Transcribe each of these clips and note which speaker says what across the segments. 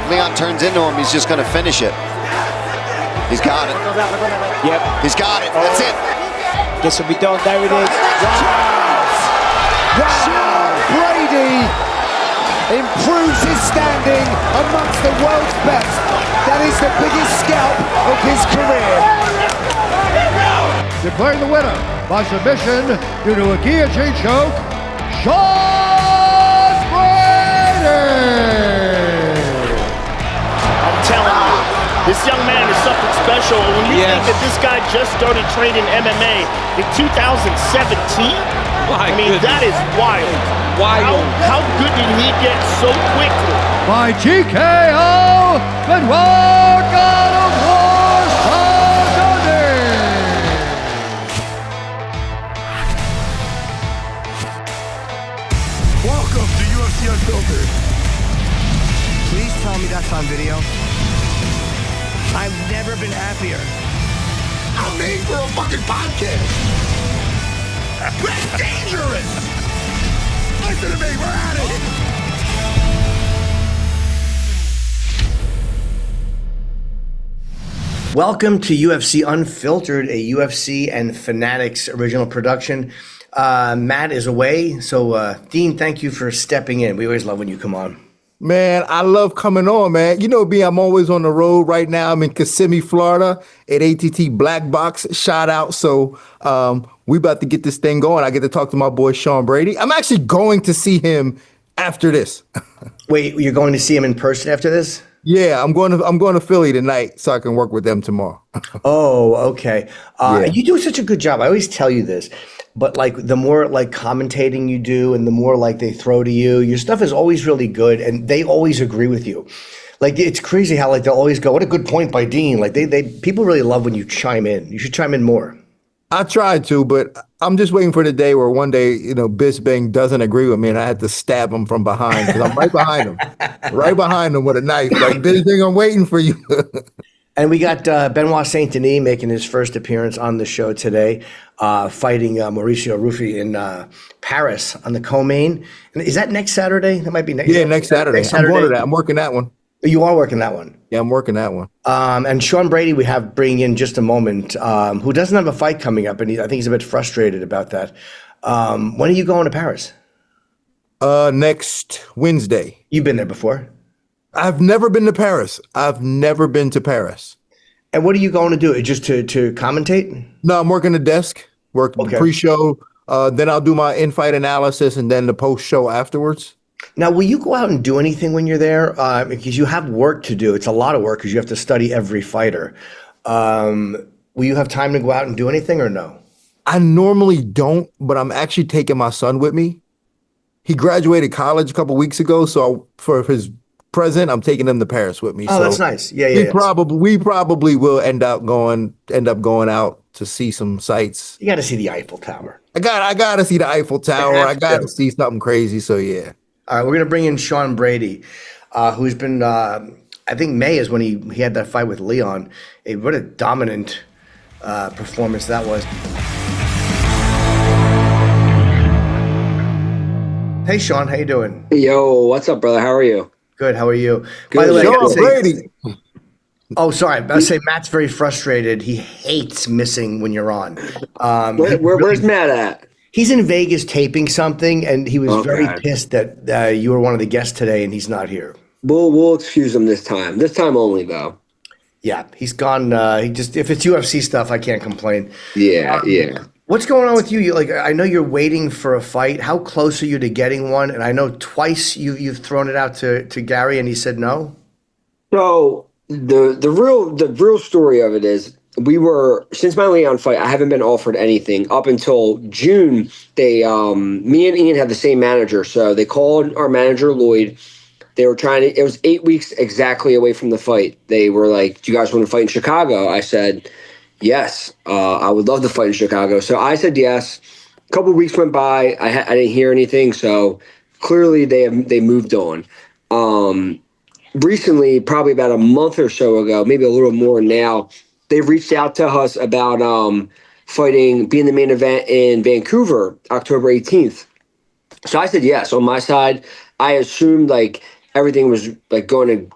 Speaker 1: Leon turns into him, he's just going to finish it. He's got it.
Speaker 2: Yep.
Speaker 1: He's got it. That's it.
Speaker 2: Guess what we done? There it is.
Speaker 3: Wow. Sean Brady improves his standing amongst the world's best. That is the biggest scalp of his career.
Speaker 4: Declaring the winner by submission due to a guillotine choke, Sean Brady!
Speaker 5: I'm telling you, this young man is something special. When you think that this guy just started training MMA in 2017, I mean, that is wild. How good did he get so quickly?
Speaker 4: By GKO, Benoit God of War Saint Denis!
Speaker 6: Welcome to UFC Unfiltered.
Speaker 7: Please tell me that's on video. I've never been happier.
Speaker 6: I'm made for a fucking podcast. We're dangerous. Listen to me, we're at it.
Speaker 7: Welcome to UFC Unfiltered, a UFC and Fanatics original production. Matt is away, so Dean, thank you for stepping in. We always love when you come on.
Speaker 8: Man, I love coming on, man. You know me, I'm always on the road right now. I'm in Kissimmee, Florida at ATT Black Box. Shout out. So we about to get this thing going. I get to talk to my boy Sean Brady. I'm actually going to see him after this.
Speaker 7: Wait, you're going to see him in person after this?
Speaker 8: Yeah, I'm going to Philly tonight so I can work with them tomorrow.
Speaker 7: Oh, okay.
Speaker 8: Yeah.
Speaker 7: You do such a good job. I always tell you this, but like the more like commentating you do and the more like they throw to you, your stuff is always really good and they always agree with you. Like it's crazy how like they'll always go, what a good point by Dean. Like they people really love when you chime in. You should chime in more.
Speaker 8: I tried to, but I'm just waiting for the day where one day, Bisbing doesn't agree with me and I had to stab him from behind because I'm right behind him. Right behind him with a knife. Like, Bisbing, I'm waiting for you.
Speaker 7: And we got Benoit Saint Denis making his first appearance on the show today, fighting Mauricio Ruffy in Paris on the co-main. And is that next Saturday? That might be next.
Speaker 8: Yeah, next Saturday. I'm going to that. I'm working that one.
Speaker 7: You are working that one.
Speaker 8: Yeah, I'm working that one.
Speaker 7: And Sean Brady, we have bringing in just a moment, who doesn't have a fight coming up, and I think he's a bit frustrated about that. When are you going to Paris?
Speaker 8: Next Wednesday.
Speaker 7: You've been there before?
Speaker 8: I've never been to Paris. And
Speaker 7: what are you going to do? Just to commentate?
Speaker 8: No, I'm working the desk, the pre-show. Then I'll do my in-fight analysis and then the post-show afterwards.
Speaker 7: Now, will you go out and do anything when you're there? Because you have work to do. It's a lot of work because you have to study every fighter. Will you have time to go out and do anything or no?
Speaker 8: I normally don't, but I'm actually taking my son with me. He graduated college a couple weeks ago, so for his present, I'm taking him to Paris with me.
Speaker 7: Oh,
Speaker 8: so
Speaker 7: that's nice. Yeah.
Speaker 8: We probably will end up going out to see some sights.
Speaker 7: You got to see the Eiffel Tower.
Speaker 8: I got to see the Eiffel Tower. I got to see something crazy. So yeah.
Speaker 7: All right, we're going to bring in Sean Brady, who's been, I think May is when he had that fight with Leon. What a dominant performance that was. Hey, Sean, how you doing?
Speaker 9: Yo, what's up, brother? How are you?
Speaker 7: Good, how are you?
Speaker 9: Good.
Speaker 7: By the way,
Speaker 8: Sean Brady.
Speaker 7: Oh, sorry. I was say Matt's very frustrated. He hates missing when you're on.
Speaker 9: Where's Matt at?
Speaker 7: He's in Vegas taping something, and he was very pissed that you were one of the guests today, and he's not here.
Speaker 9: We'll excuse him this time. This time only, though.
Speaker 7: Yeah, he's gone. If it's UFC stuff, I can't complain.
Speaker 9: Yeah.
Speaker 7: What's going on with you? I know you're waiting for a fight. How close are you to getting one? And I know twice you've thrown it out to Gary, and he said no.
Speaker 9: So the real story of it is, since my Leon fight, I haven't been offered anything up until June. Me and Ian had the same manager. So they called our manager, Lloyd. They were it was 8 weeks exactly away from the fight. They were like, do you guys want to fight in Chicago? I said, yes, I would love to fight in Chicago. So I said, yes. A couple of weeks went by. I didn't hear anything. So clearly they moved on. Recently, probably about a month or so ago, maybe a little more now, they've reached out to us about being the main event in Vancouver, October 18th. So I said yes. On my side, I assumed everything was going to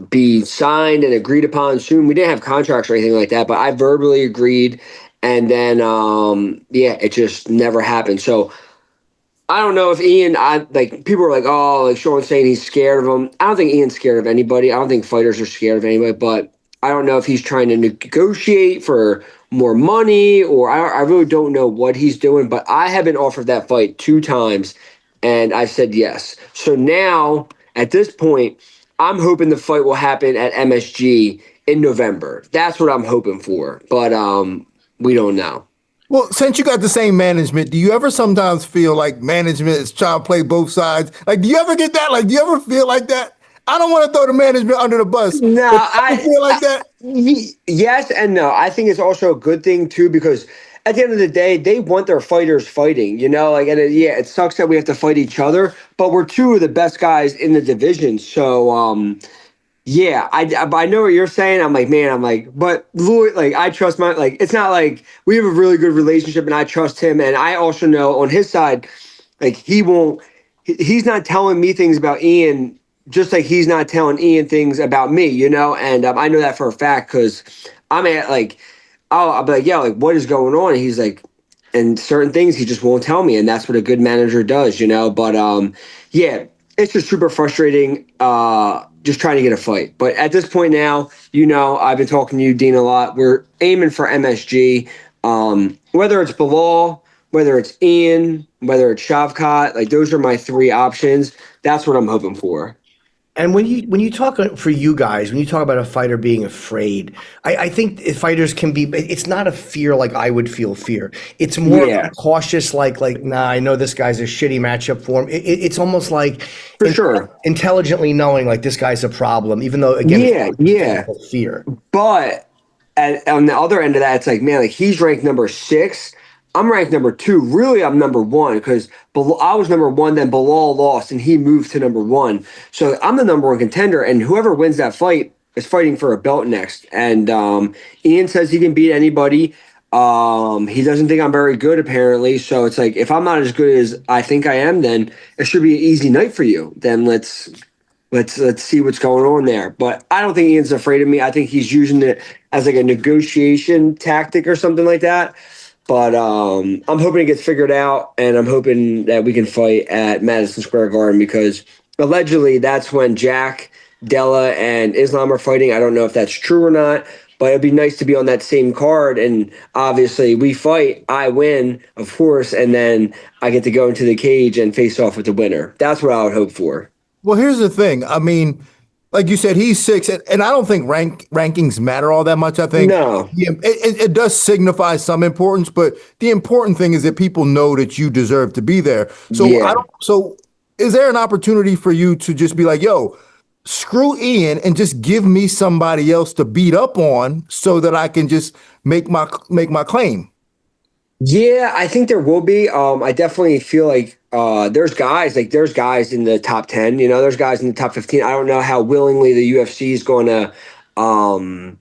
Speaker 9: be signed and agreed upon soon. We didn't have contracts or anything like that, but I verbally agreed. And then, it just never happened. So I don't know if Ian, people are like, oh, like Sean's saying he's scared of him. I don't think Ian's scared of anybody. I don't think fighters are scared of anybody, but I don't know if he's trying to negotiate for more money or I really don't know what he's doing, but I have been offered that fight 2 times and I said yes. So now at this point, I'm hoping the fight will happen at MSG in November. That's what I'm hoping for, but we don't know.
Speaker 8: Well, since you got the same management, do you ever sometimes feel like management is trying to play both sides? Like, do you ever get that? Like, do you ever feel like that? I don't want to throw the management under the bus.
Speaker 9: No,
Speaker 8: I feel like that.
Speaker 9: Yes and no. I think it's also a good thing too because at the end of the day, they want their fighters fighting. It sucks that we have to fight each other, but we're 2 of the best guys in the division. So, I know what you're saying. But Lloyd, I trust it's not like we have a really good relationship and I trust him. And I also know on his side, he's not telling me things about Ian, just like he's not telling Ian things about me, and I know that for a fact because I'm I'll be like, yeah, like what is going on? And he's like, and certain things he just won't tell me. And that's what a good manager does, but it's just super frustrating. Just trying to get a fight. But at this point now, I've been talking to you, Dean, a lot. We're aiming for MSG. Whether it's Bilal, whether it's Ian, whether it's Shavkat, those are my 3 options. That's what I'm hoping for.
Speaker 7: And when you talk for you guys, when you talk about a fighter being afraid, I think fighters can be. It's not a fear like I would feel fear. It's more cautious, nah, I know this guy's a shitty matchup for him. It's almost like
Speaker 9: for sure
Speaker 7: intelligently knowing this guy's a problem, even though again, it's fear.
Speaker 9: But on the other end of that, it's he's ranked number 6. I'm ranked number 2. Really, I'm number 1 because I was number 1, then Bilal lost, and he moved to number 1. So I'm the number 1 contender, and whoever wins that fight is fighting for a belt next. And Ian says he can beat anybody. He doesn't think I'm very good, apparently. So it's if I'm not as good as I think I am, then it should be an easy night for you. Then let's see what's going on there. But I don't think Ian's afraid of me. I think he's using it as a negotiation tactic or something like that. But I'm hoping it gets figured out, and I'm hoping that we can fight at Madison Square Garden because allegedly that's when Jack, Della, and Islam are fighting. I don't know if that's true or not, but it'd be nice to be on that same card. And obviously we fight, I win, of course, and then I get to go into the cage and face off with the winner. That's what I would hope for.
Speaker 8: Well, here's the thing. I mean, like you said, he's 6, and I don't think rankings matter all that much. I think it does signify some importance, but the important thing is that people know that you deserve to be there. So, so is there an opportunity for you to just be like, yo, screw Ian and just give me somebody else to beat up on so that I can just make my claim?
Speaker 9: Yeah, I think there will be. I definitely feel there's guys in the top 10, there's guys in the top 15. I don't know how willingly the UFC is going to. I'm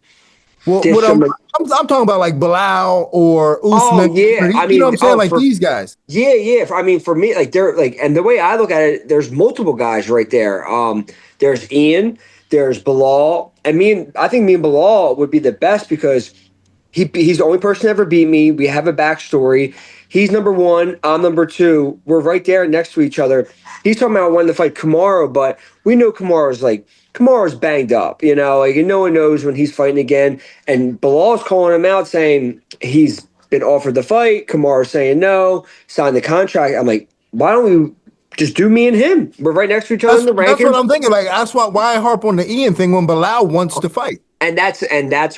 Speaker 9: talking about Bilal or Usman.
Speaker 8: Oh, yeah.
Speaker 9: I mean,
Speaker 8: you know what I'm saying? These guys.
Speaker 9: Yeah. I mean, for me, they're and the way I look at it, there's multiple guys right there. There's Ian, there's Bilal. I think me and Bilal would be the best because he's the only person to ever beat me. We have a backstory. He's number 1. I'm number 2. We're right there next to each other. He's talking about wanting to fight Kamaru, but we know Kamaru's banged up, and no one knows when he's fighting again. And Bilal's calling him out saying he's been offered the fight. Kamaru's saying no, sign the contract. I'm like, why don't we just do me and him? We're right next to each other in the rankings.
Speaker 8: That's what I'm thinking. That's why I harp on the Ian thing when Bilal wants to fight.
Speaker 9: And that's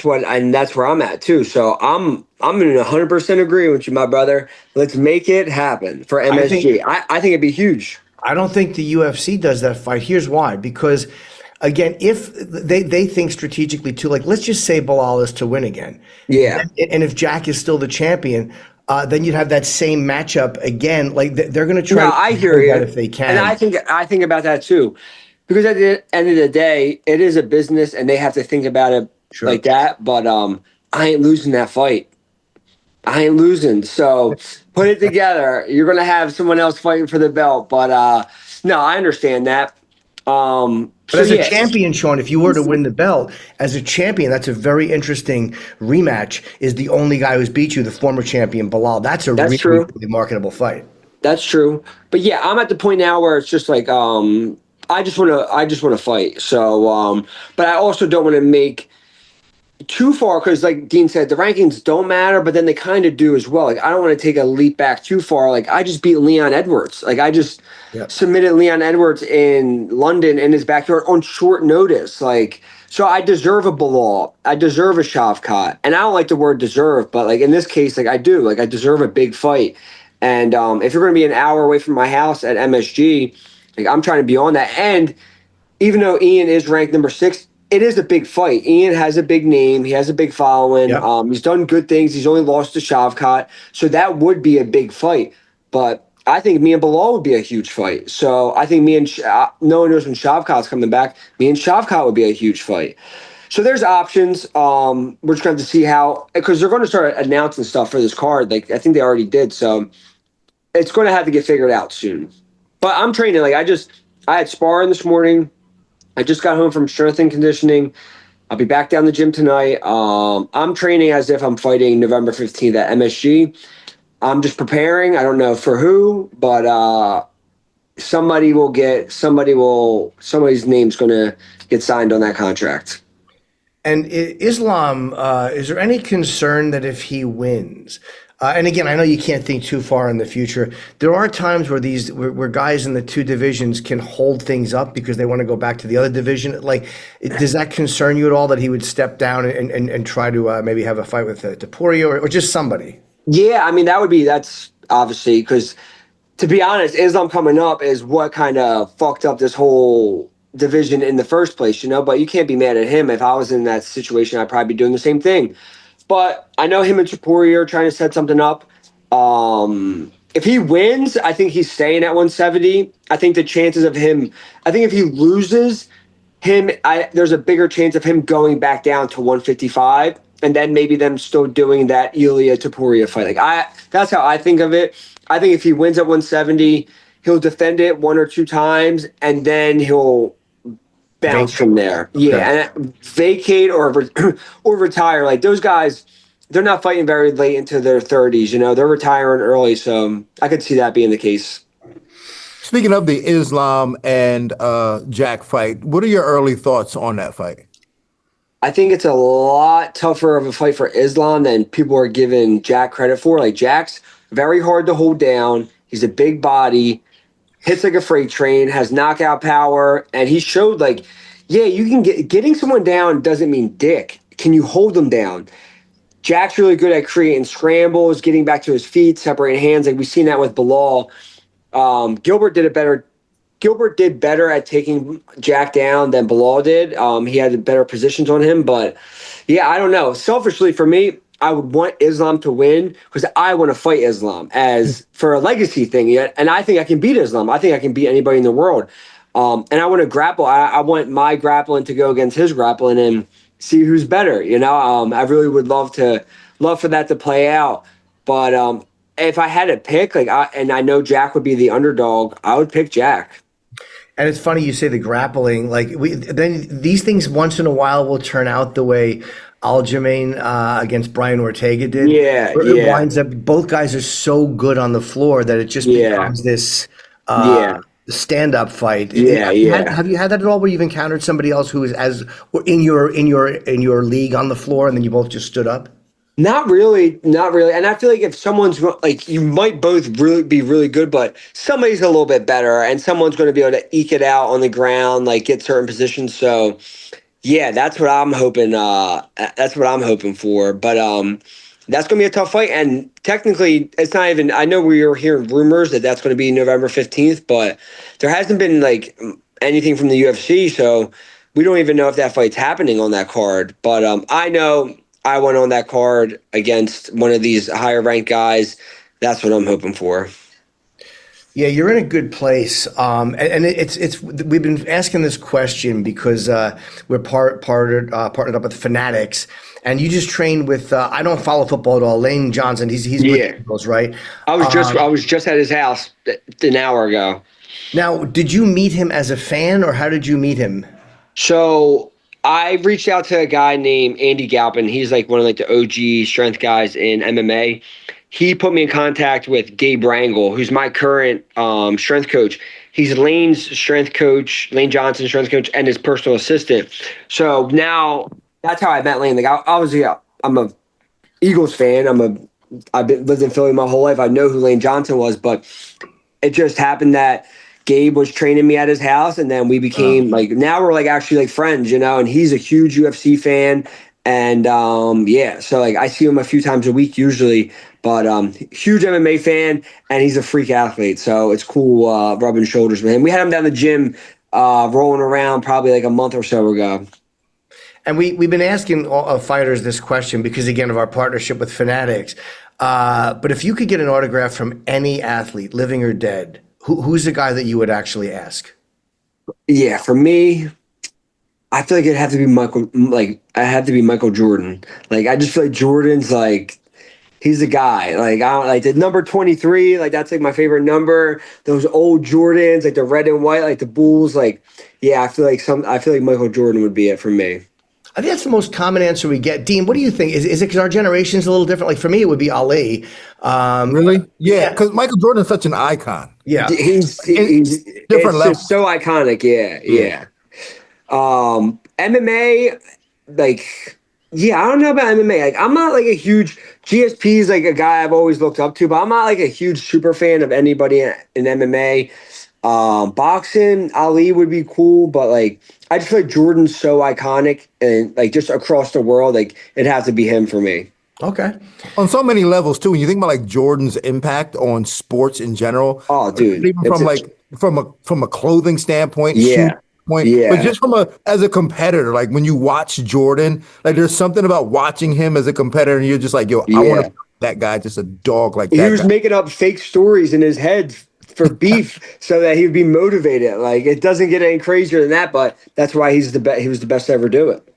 Speaker 9: where I'm at too. So I'm in 100% agree with you, my brother. Let's make it happen for MSG. I think it'd be huge.
Speaker 7: I don't think the UFC does that fight. Here's why. Because again, if they think strategically too, let's just say Bilal is to win again.
Speaker 9: Yeah.
Speaker 7: And if Jack is still the champion, then you'd have that same matchup again. They're going to try.
Speaker 9: No, I hear you.
Speaker 7: If they can.
Speaker 9: And I think about that too. Because at the end of the day, it is a business, and they have to think about it like that. But I ain't losing that fight. I ain't losing. So put it together. You're going to have someone else fighting for the belt. But no, I understand that.
Speaker 7: But as a champion, Sean, if you were to win the belt, as a champion, that's a very interesting rematch. Is the only guy who's beat you, the former champion, Bilal. That's really, really marketable fight.
Speaker 9: That's true. But yeah, I'm at the point now where it's just like, I just want to fight. So, but I also don't want to make too far, because like Dean said, the rankings don't matter, but then they kind of do as well. Like, I don't want to take a leap back too far. Like, I just beat Leon Edwards. Like, I just submitted Leon Edwards in London in his backyard on short notice. Like, so I deserve a Bilal. I deserve a Shavkat. And I don't like the word deserve, but like in this case, like I do. Like, I deserve a big fight. And if you're going to be an hour away from my house at MSG, like, I'm trying to be on that. And even though Ian is ranked number 6, it is a big fight. Ian has a big name. He has a big following. Yep. He's done good things. He's only lost to Shavkat. So that would be a big fight. But I think me and Bilal would be a huge fight. So I think me and no one knows when Shavkat's coming back. Me and Shavkat would be a huge fight. So there's options. We're just going to have to see how, because they're going to start announcing stuff for this card. Like, I think they already did. So it's going to have to get figured out soon. But I'm training. Like, I had sparring this morning. I just got home from strength and conditioning. I'll be back down the gym tonight. I'm training as if I'm fighting November 15th at MSG. I'm just preparing. I don't know for who, but somebody's name's going to get signed on that contract.
Speaker 7: And Islam, is there any concern that if he wins, and again, I know you can't think too far in the future. There are times where guys in the two divisions can hold things up because they want to go back to the other division. Like, does that concern you at all that he would step down and try to maybe have a fight with Topuria or just somebody?
Speaker 9: Yeah, I mean, that's obviously, because to be honest, Islam coming up is what kind of fucked up this whole division in the first place, you know? But you can't be mad at him. If I was in that situation, I'd probably be doing the same thing. But I know him and Topuria are trying to set something up. If he wins, I think he's staying at 170. I think the chances of him, I think if he loses there's a bigger chance of him going back down to 155, and then maybe them still doing that Ilya Topuria fight. Like, that's how I think of it. I think if he wins at 170, he'll defend it one or two times, and then he'll bounce from there. Yeah, and vacate or retire. Like, those guys, they're not fighting very late into their 30s. You know, they're retiring early, so I could see that being the case.
Speaker 8: Speaking of the Islam and Jack fight, what are your early thoughts on that fight?
Speaker 9: I think it's a lot tougher of a fight for Islam than people are giving Jack credit for. Like, Jack's very hard to hold down. He's a big body, hits like a freight train, has knockout power, and he showed, like, yeah, you can getting someone down doesn't mean dick. Can you hold them down? Jack's really good at creating scrambles, getting back to his feet, separating hands. Like, we've seen that with Bilal. Gilbert did better at taking Jack down than Bilal did. He had better positions on him, but yeah, I don't know. Selfishly for me, I would want Islam to win because I want to fight Islam as for a legacy thing. And I think I can beat Islam. I think I can beat anybody in the world. And I want to grapple. I want my grappling to go against his grappling and see who's better. You know, I really would love for that to play out. But if I had to pick, and I know Jack would be the underdog, I would pick Jack.
Speaker 7: And it's funny you say the grappling. Then these things once in a while will turn out the way Aljamain against Brian Ortega did.
Speaker 9: Yeah,
Speaker 7: it winds up both guys are so good on the floor that it just becomes this stand-up fight. Have you had that at all, where you've encountered somebody else who is as in your league on the floor, and then you both just stood up?
Speaker 9: Not really. And I feel like if someone's like, you might both be really good, but somebody's a little bit better, and someone's going to be able to eke it out on the ground, like get certain positions. So, yeah, that's what I'm hoping. That's what I'm hoping for. But that's going to be a tough fight. And technically, it's not even. I know we were hearing rumors that that's going to be November 15th, but there hasn't been like anything from the UFC, so we don't even know if that fight's happening on that card. But I know I went on that card against one of these higher ranked guys. That's what I'm hoping for.
Speaker 7: Yeah, you're in a good place. And it's we've been asking this question because we're partnered up with Fanatics, and you just trained with I don't follow football at all. Lane Johnson, he's with the Eagles, right?
Speaker 9: I was just at his house an hour ago.
Speaker 7: Now, did you meet him as a fan, or how did you meet him?
Speaker 9: So I reached out to a guy named Andy Galpin. He's like one of like the OG strength guys in MMA. He put me in contact with Gabe Rangel, who's my current strength coach. He's Lane's strength coach, Lane Johnson's strength coach, and his personal assistant. So now that's how I met Lane. Like I'm a Eagles fan. I've lived in Philly my whole life. I know who Lane Johnson was, but it just happened that Gabe was training me at his house, and then we became now we're like actually like friends, and he's a huge UFC fan. And so like I see him a few times a week usually, but huge MMA fan, and he's a freak athlete. So it's cool rubbing shoulders with him. We had him down the gym rolling around probably like a month or so ago.
Speaker 7: And we've been asking all fighters this question because, again, of our partnership with Fanatics. But if you could get an autograph from any athlete, living or dead, who's the guy that you would actually ask?
Speaker 9: Yeah, for me, I feel like it'd have to be Michael. Like, I have to be Michael Jordan. Like, I just feel like Jordan's like, he's the guy. Like, I don't like the number 23. Like, that's like my favorite number. Those old Jordans, like the red and white, like the Bulls. Like, yeah, I feel like Michael Jordan would be it for me.
Speaker 7: I think that's the most common answer we get. Dean, what do you think? Is it because our generation's a little different? Like for me, it would be Ali.
Speaker 8: Really? Yeah, because Michael Jordan's such an icon.
Speaker 7: Yeah,
Speaker 9: he's
Speaker 8: different level.
Speaker 9: So iconic. Yeah. MMA, like, yeah, I don't know about MMA. Like, I'm not like a huge GSP is like a guy I've always looked up to, but I'm not like a huge super fan of anybody in MMA. Boxing, Ali would be cool, but like I just feel like Jordan's so iconic and like just across the world, like it'd have to be him for me.
Speaker 7: Okay.
Speaker 8: On so many levels too. When you think about like Jordan's impact on sports in general.
Speaker 9: Oh, dude.
Speaker 8: Even from a clothing standpoint,
Speaker 9: yeah.
Speaker 8: Point,
Speaker 9: yeah.
Speaker 8: But just as a competitor, like when you watch Jordan, like there's something about watching him as a competitor, and you're just like, yo, I want to that guy, just a dog like that.
Speaker 9: He was making up fake stories in his head for beef so that he'd be motivated. Like it doesn't get any crazier than that, but that's why he's the best. He was the best to ever do it.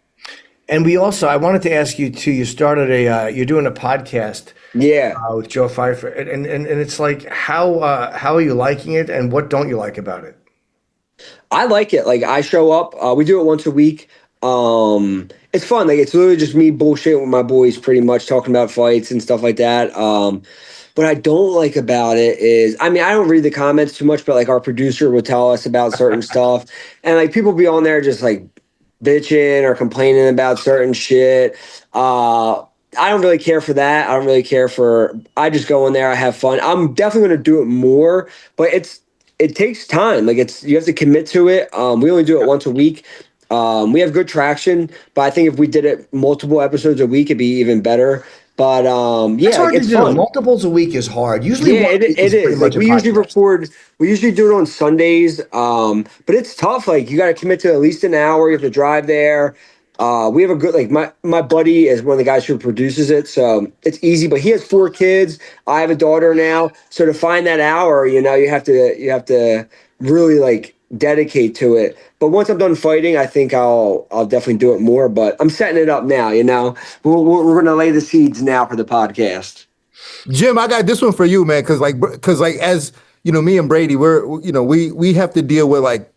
Speaker 7: And I wanted to ask you too. You started you're doing a podcast, with Joe Pfeiffer, and it's like how are you liking it, and what don't you like about it?
Speaker 9: I like it. Like I show up. We do it once a week. It's fun. Like it's literally just me bullshitting with my boys, pretty much talking about fights and stuff like that. What I don't like about it is, I don't read the comments too much, but like our producer will tell us about certain stuff, and like people be on there just like bitching or complaining about certain shit. I don't really care for that. I just go in there. I have fun. I'm definitely going to do it more, but it takes time. Like you have to commit to it. We only do it once a week. We have good traction, but I think if we did it multiple episodes a week, it'd be even better. But
Speaker 7: it's hard to do.
Speaker 9: Fun.
Speaker 7: Multiples a week is hard. Usually,
Speaker 9: it is. Like we usually record. We usually do it on Sundays. But it's tough. Like you got to commit to at least an hour. You have to drive there. We have a good my buddy is one of the guys who produces it, so it's easy. But he has 4 kids. I have a daughter now, so to find that hour, you have to really like dedicate to it. But once I'm done fighting, I think I'll definitely do it more. But I'm setting it up now. We're gonna lay the seeds now for the podcast.
Speaker 8: Jim, I got this one for you, man, because as me and Brady, we have to deal with like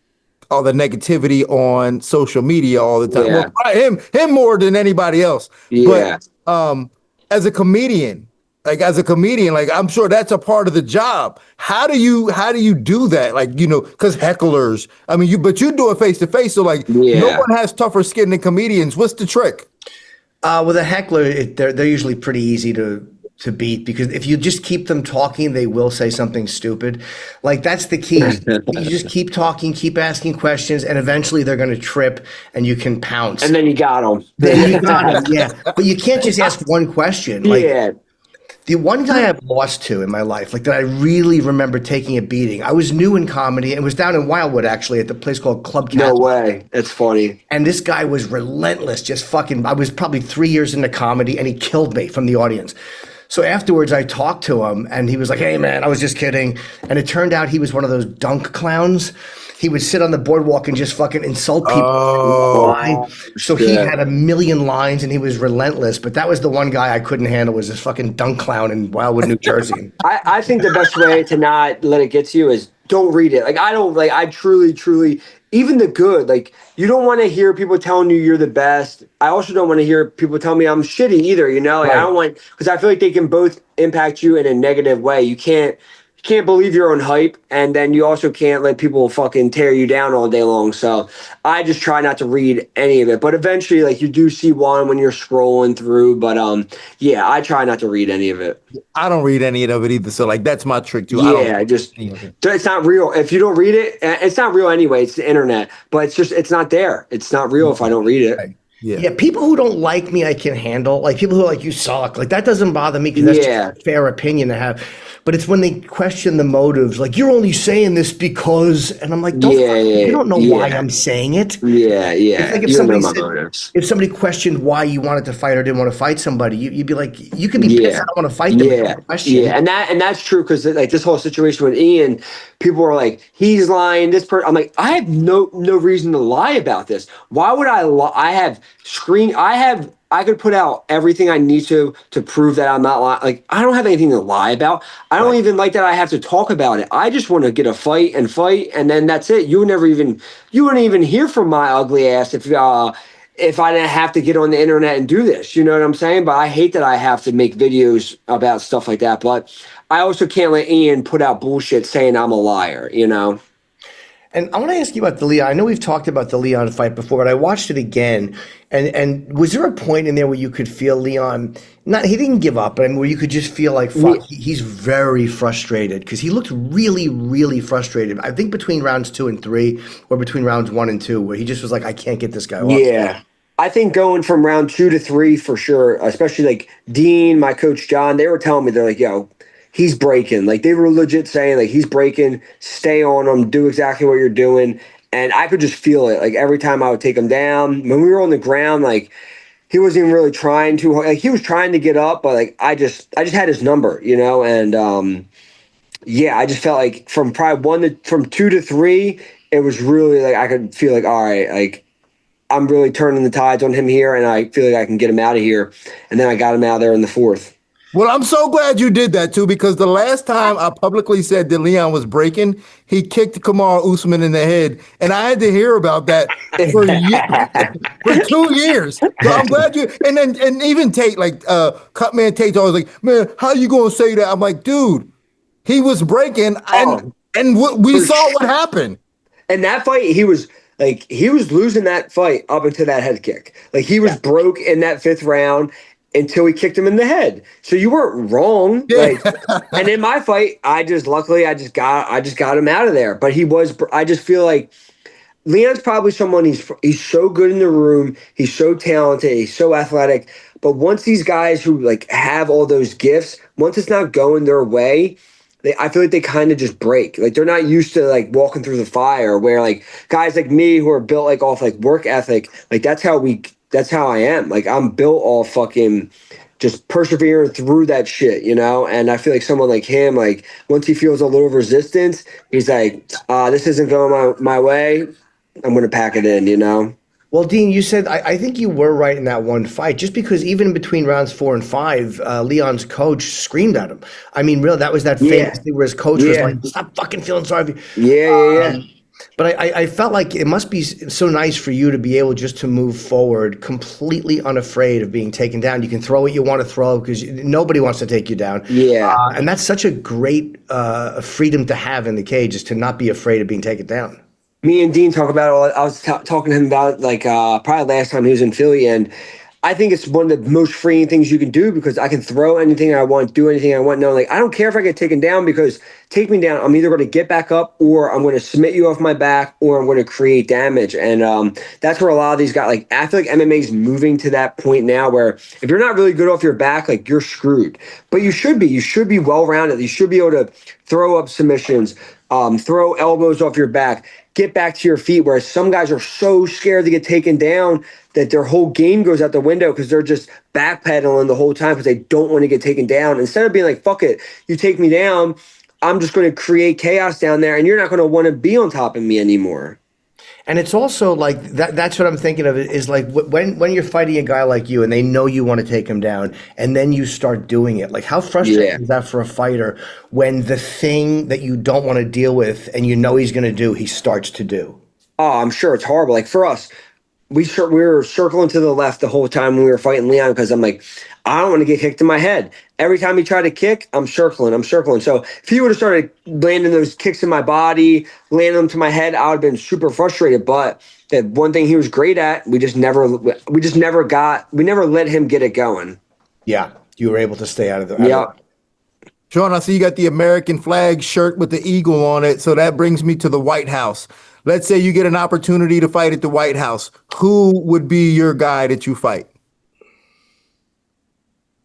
Speaker 8: all the negativity on social media all the time.
Speaker 9: Yeah.
Speaker 8: Well, him more than anybody else.
Speaker 9: Yeah.
Speaker 8: But as a comedian, like I'm sure that's a part of the job. How do you do that? Like, because hecklers, but you do it face to face. So like no one has tougher skin than comedians. What's the trick?
Speaker 7: With a heckler, they're usually pretty easy to beat, because if you just keep them talking, they will say something stupid. Like that's the key. You just keep talking, keep asking questions, and eventually they're going to trip and you can pounce.
Speaker 9: And then you got them.
Speaker 7: Yeah. But you can't just ask one question. The one guy I've lost to in my life, like that I really remember taking a beating. I was new in comedy and was down in Wildwood actually at the place called Club Cat.
Speaker 9: No way. That's funny.
Speaker 7: And this guy was relentless, just fucking, I was probably 3 years into comedy and he killed me from the audience. So afterwards I talked to him and he was like, hey man, I was just kidding. And it turned out he was one of those dunk clowns. He would sit on the boardwalk and just fucking insult people. So he had a million lines and he was relentless. But that was the one guy I couldn't handle, was this fucking dunk clown in Wildwood, New Jersey.
Speaker 9: I think the best way to not let it get to you is don't read it. Like I truly, even the good, like you don't want to hear people telling you you're the best. I also don't want to hear people tell me I'm shitty either, you know? Like I don't want, because I feel like they can both impact you in a negative way. You can't believe your own hype, and then you also can't let people fucking tear you down all day long. So I just try not to read any of it. But eventually, like you do see one when you're scrolling through. But yeah, I try not to read any of it.
Speaker 8: I don't read any of it either. So like that's my trick too.
Speaker 9: Yeah, it's not real. If you don't read it, it's not real anyway. It's the internet, but it's not there. It's not real if I don't read it.
Speaker 7: Yeah, people who don't like me, I can handle. Like people who are like, you suck. Like that doesn't bother me because that's just a fair opinion to have. But it's when they question the motives, like you're only saying this because, and I'm like, you don't know why I'm saying it.
Speaker 9: Yeah.
Speaker 7: It's like if somebody questioned why you wanted to fight or didn't want to fight somebody, you'd be like, you could be pissed, I don't want to fight them.
Speaker 9: And that's true because like this whole situation with Ian, people are like, he's lying. This person, I'm like, I have no reason to lie about this. Why would I lie? I could put out everything I need to prove that I'm not lying. Like, I don't have anything to lie about. I don't even like that I have to talk about it. I just want to get a fight, and then that's it. You wouldn't even hear from my ugly ass if I didn't have to get on the internet and do this. You know what I'm saying? But I hate that I have to make videos about stuff like that. But I also can't let Ian put out bullshit saying I'm a liar, you know?
Speaker 7: And I want to ask you about the Leon. I know we've talked about the Leon fight before, but I watched it again. And was there a point in there where you could feel Leon, he didn't give up, but where you could just feel like, fuck, he's very frustrated because he looked really, really frustrated. I think between rounds 2 and 3 or between rounds 1 and 2 where he just was like, I can't get this guy off.
Speaker 9: Yeah. I think going from round 2 to 3 for sure, especially like Dean, my coach John, they were telling me, they're like, yo, he's breaking. Like they were legit saying like, he's breaking, stay on him, do exactly what you're doing. And I could just feel it. Like every time I would take him down, when we were on the ground, like he wasn't even really trying too hard. Like he was trying to get up, but like I just had his number, you know? And I just felt like from 2 to 3, it was really like I could feel like, all right, like I'm really turning the tides on him here, and I feel like I can get him out of here. And then I got him out there in the 4th.
Speaker 8: Well, I'm so glad you did that too, because the last time I publicly said that Leon was breaking, he kicked Kamaru Usman in the head, and I had to hear about that for 2 years. So I'm glad you. And even Tate, like Cutman Tate, always like, man, how you gonna say that? I'm like, dude, he was breaking, and we saw what happened.
Speaker 9: And that fight, he was losing that fight up until that head kick. Like he was broke in that 5th round until he kicked him in the head. So you weren't wrong. Like, and in my fight, I just got him out of there. But I just feel like Leon's probably someone, he's so good in the room. He's so talented. He's so athletic. But once these guys who like have all those gifts, once it's not going their way, I feel like they kind of just break. Like they're not used to like walking through the fire, where like guys like me who are built like off like work ethic, like that's how I am. Like I'm built off fucking just persevering through that shit, you know? And I feel like someone like him, like once he feels a little resistance, he's like, this isn't going my way. I'm going to pack it in, you know?
Speaker 7: Well, Dean, you said, I think you were right in that one fight, just because even between rounds 4 and 5, Leon's coach screamed at him. I mean, really, that was that famous thing where his coach was like, stop fucking feeling sorry for you.
Speaker 9: Yeah.
Speaker 7: But I felt like it must be so nice for you to be able just to move forward completely unafraid of being taken down. You can throw what you want to throw because nobody wants to take you down.
Speaker 9: Yeah.
Speaker 7: And that's such a great freedom to have in the cage, is to not be afraid of being taken down.
Speaker 9: Me and Dean talk about it. I was talking to him about like probably last time he was in Philly, and I think it's one of the most freeing things you can do because I can throw anything I want, do anything I want. No, like I don't care if I get taken down, because take me down, I'm either going to get back up, or I'm going to submit you off my back, or I'm going to create damage. And that's where a lot of these guys, like I feel like MMA is moving to that point now where if you're not really good off your back, like you're screwed. But you should be well-rounded. You should be able to throw up submissions, throw elbows off your back, get back to your feet, whereas some guys are so scared to get taken down that their whole game goes out the window because they're just backpedaling the whole time because they don't want to get taken down. Instead of being like, fuck it, you take me down, I'm just going to create chaos down there, and you're not going to want to be on top of me anymore.
Speaker 7: And it's also like that's what I'm thinking of, is like when you're fighting a guy like you and they know you want to take him down and then you start doing it. Like how frustrating is that for a fighter when the thing that you don't want to deal with and you know he's going to do, he starts to do?
Speaker 9: Oh, I'm sure it's horrible. Like for us, we were circling to the left the whole time when we were fighting Leon because I'm like, I don't want to get kicked in my head. Every time he tried to kick, I'm circling. So if he would have started landing those kicks in my body, landing them to my head, I would have been super frustrated. But that one thing he was great at, we never let him get it going.
Speaker 7: Yeah, you were able to stay out of the.
Speaker 9: Yeah.
Speaker 8: Sean, I see you got the American flag shirt with the eagle on it. So that brings me to the White House. Let's say you get an opportunity to fight at the White House. Who would be your guy that you fight?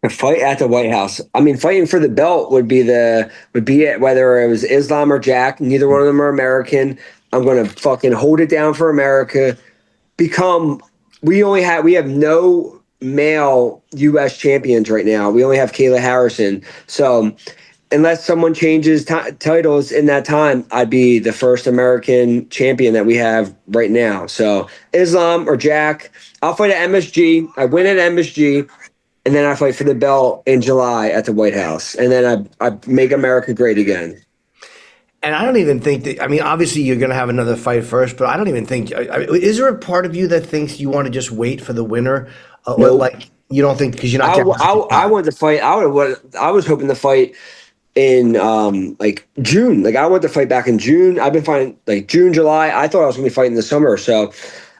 Speaker 9: A fight at the White House. I mean, fighting for the belt would be it, whether it was Islam or Jack. Neither one of them are American. I'm going to fucking hold it down for America. We have no male U.S. champions right now. We only have Kayla Harrison. So unless someone changes titles in that time, I'd be the first American champion that we have right now. So Islam or Jack, I'll fight at MSG. I win at MSG, and then I fight for the belt in July at the White House. And then I make America great again.
Speaker 7: And I don't even think that, I mean, obviously you're going to have another fight first, but I don't even think, is there a part of you that thinks you want to just wait for the winner?
Speaker 9: Nope.
Speaker 7: Or like, you don't think, because you're not
Speaker 9: I wanted to fight. I was hoping to fight in like June. Like I wanted to fight back in June. I've been fighting like June, July. I thought I was going to be fighting in the summer. So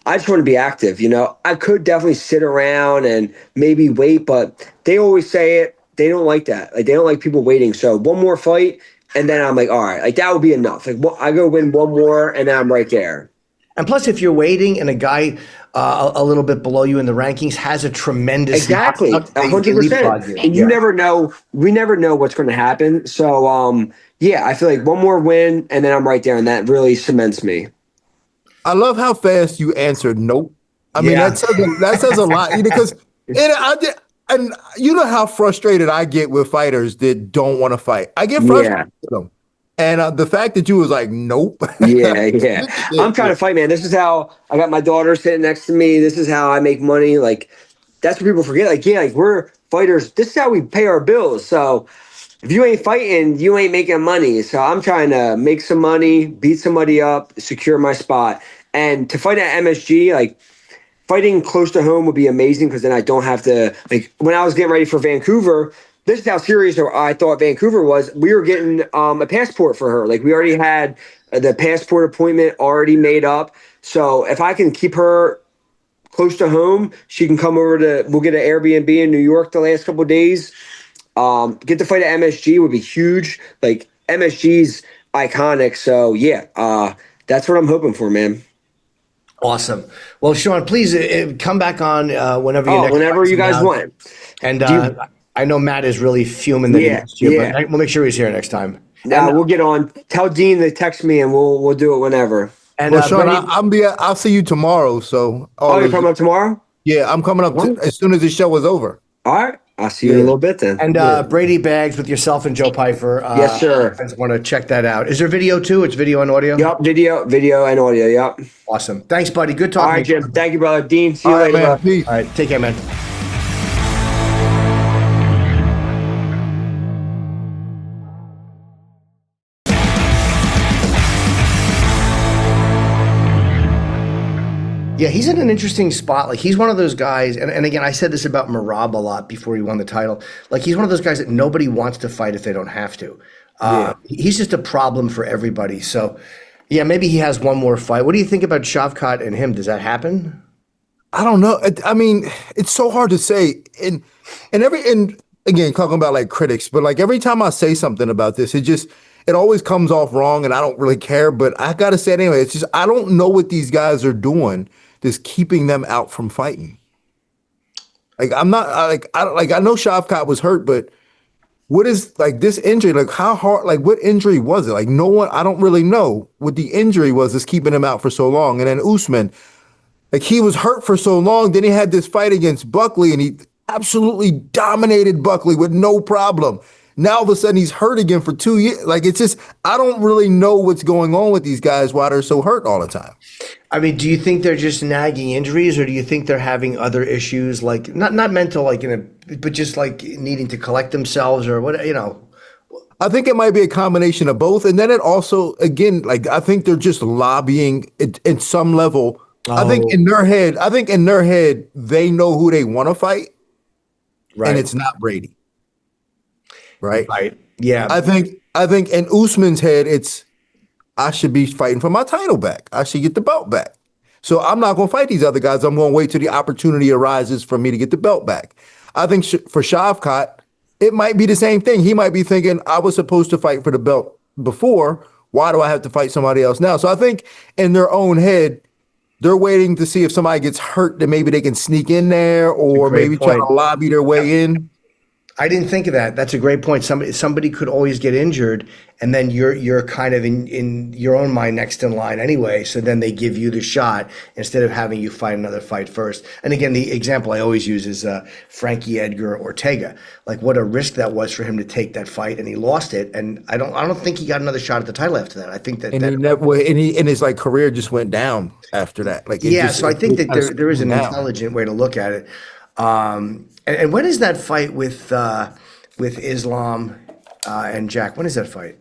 Speaker 9: I just want to be active. You know, I could definitely sit around and maybe wait, but they always say it. They don't like that. Like they don't like people waiting. So one more fight. And then I'm like, all right, like that would be enough. Like I go win one more and then I'm right there.
Speaker 7: And plus, if you're waiting and a guy a little bit below you in the rankings has a tremendous
Speaker 9: exactly 100%, and you never know. We never know what's going to happen. So yeah, I feel like one more win and then I'm right there, and that really cements me.
Speaker 8: I love how fast you answered nope. I mean that says a lot because and you know how frustrated I get with fighters that don't want to fight. I get frustrated with them. And the fact that you was like, nope.
Speaker 9: Yeah. I'm trying to fight, man. This is how I got my daughter sitting next to me. This is how I make money. Like, that's what people forget. Like, yeah, like we're fighters. This is how we pay our bills. So if you ain't fighting, you ain't making money. So I'm trying to make some money, beat somebody up, secure my spot. And to fight at MSG, like, fighting close to home would be amazing because then I don't have to, like, when I was getting ready for Vancouver, this is how serious I thought Vancouver was. We were getting a passport for her. Like, we already had the passport appointment already made up. So if I can keep her close to home, she can come over we'll get an Airbnb in New York the last couple of days. Get to fight at MSG would be huge. Like, MSG's iconic. So, yeah, that's what I'm hoping for, man.
Speaker 7: Awesome. Well, Sean, please come back on whenever
Speaker 9: you guys want.
Speaker 7: And I know Matt is really fuming that he missed you, but we'll make sure he's here next time.
Speaker 9: We'll get on. Tell Dean to text me, and we'll do it whenever.
Speaker 8: And Sean, I'll see you tomorrow. So
Speaker 9: you're coming up tomorrow?
Speaker 8: Yeah, I'm coming up as soon as the show is over.
Speaker 9: All right. I'll see you in a little bit then.
Speaker 7: And Brady Bags with yourself and Joe Piper.
Speaker 9: Yes, sir.
Speaker 7: I want to check that out. Is there video too? It's video and audio?
Speaker 9: Yep, video and audio, yep.
Speaker 7: Awesome. Thanks, buddy. Good talking.
Speaker 9: All right, Jim. Thank you, brother. Dean, see you later.
Speaker 8: Man, peace.
Speaker 7: All right, take care, man. Yeah, he's in an interesting spot. Like, he's one of those guys, and again, I said this about Merab a lot before he won the title. Like, he's one of those guys that nobody wants to fight if they don't have to. He's just a problem for everybody. So, yeah, maybe he has one more fight. What do you think about Shavkat and him? Does that happen?
Speaker 8: I don't know. I mean, it's so hard to say. And again, talking about like critics, but like every time I say something about this, it always comes off wrong, and I don't really care. But I gotta say it anyway. It's just I don't know what these guys are doing that's keeping them out from fighting. Like I'm not I know Shavkat was hurt, but what is like this injury? Like how hard? Like what injury was it? Like no one. I don't really know what the injury was that's keeping him out for so long. And then Usman, like he was hurt for so long. Then he had this fight against Buckley, and he absolutely dominated Buckley with no problem. Now all of a sudden he's hurt again for 2 years. Like it's just I don't really know what's going on with these guys why they're so hurt all the time.
Speaker 7: I mean, do you think they're just nagging injuries, or do you think they're having other issues, like not mental, like but just like needing to collect themselves, or what? You know,
Speaker 8: I think it might be a combination of both. And then it also, again, like I think they're just lobbying at some level. I think in their head, they know who they want to fight. Right. And it's not Brady. Right.
Speaker 7: Right. Yeah.
Speaker 8: I think in Usman's head, it's I should be fighting for my title back. I should get the belt back. So I'm not going to fight these other guys. I'm going to wait till the opportunity arises for me to get the belt back. I think for Shavkat, it might be the same thing. He might be thinking, I was supposed to fight for the belt before. Why do I have to fight somebody else now? So I think in their own head, they're waiting to see if somebody gets hurt, that maybe they can sneak in there or maybe try to lobby their way in.
Speaker 7: I didn't think of that. That's a great point. Somebody could always get injured, and then you're kind of in your own mind next in line anyway. So then they give you the shot instead of having you fight another fight first. And again, the example I always use is Frankie Edgar Ortega. Like what a risk that was for him to take that fight, and he lost it. And I don't think he got another shot at the title after that. I think that
Speaker 8: his like career just went down after that. Like
Speaker 7: so I think that there is an intelligent way to look at it. And when is that fight with Islam and Jack? When is that fight?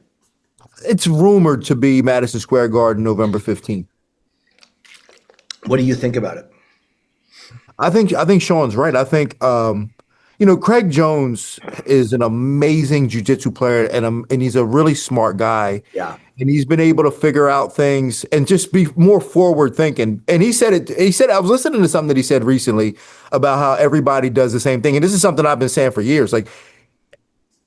Speaker 8: It's rumored to be Madison Square Garden, November 15th.
Speaker 7: What do you think about it?
Speaker 8: I think Sean's right. I think Craig Jones is an amazing jiu-jitsu player and he's a really smart guy.
Speaker 7: Yeah.
Speaker 8: And he's been able to figure out things and just be more forward thinking. And he said I was listening to something that he said recently about how everybody does the same thing. And this is something I've been saying for years. Like